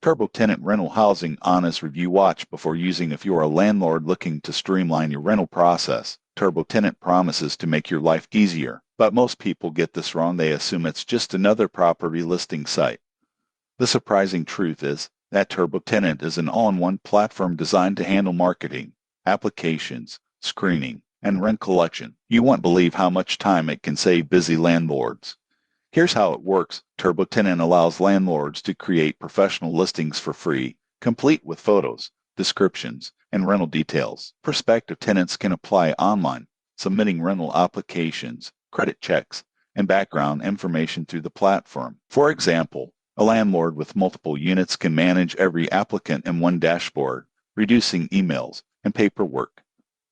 TurboTenant Rental Housing Honest Review. Watch before using. If you are a landlord looking to streamline your rental process, TurboTenant promises to make your life easier. But most people get this wrong. They assume it's just another property listing site. The surprising truth is that TurboTenant is an all-in-one platform designed to handle marketing, applications, screening, and rent collection. You won't believe how much time it can save busy landlords. Here's how it works. TurboTenant allows landlords to create professional listings for free, complete with photos, descriptions, and rental details. Prospective tenants can apply online, submitting rental applications, credit checks, and background information through the platform. For example, a landlord with multiple units can manage every applicant in one dashboard, reducing emails and paperwork.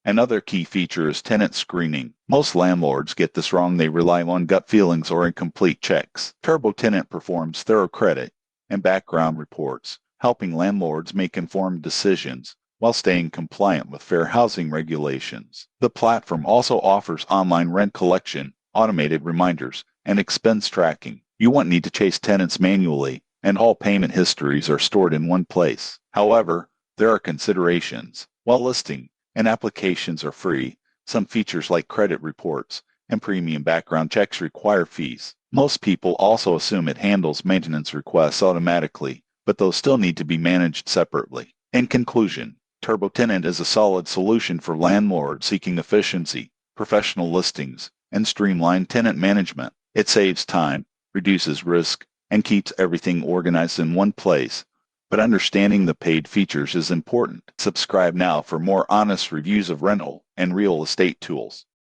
Another key feature is tenant screening. Most landlords get this wrong. They rely on gut feelings or incomplete checks. TurboTenant performs thorough credit and background reports, helping landlords make informed decisions while staying compliant with fair housing regulations. The platform also offers online rent collection, automated reminders, and expense tracking. You won't need to chase tenants manually, and all payment histories are stored in one place. However, there are considerations. While listing and applications are free, some features like credit reports and premium background checks require fees. Most people also assume it handles maintenance requests automatically, but those still need to be managed separately. In conclusion, TurboTenant is a solid solution for landlords seeking efficiency, professional listings, and streamlined tenant management. It saves time, reduces risk, and keeps everything organized in one place. But understanding the paid features is important. Subscribe now for more honest reviews of rental and real estate tools.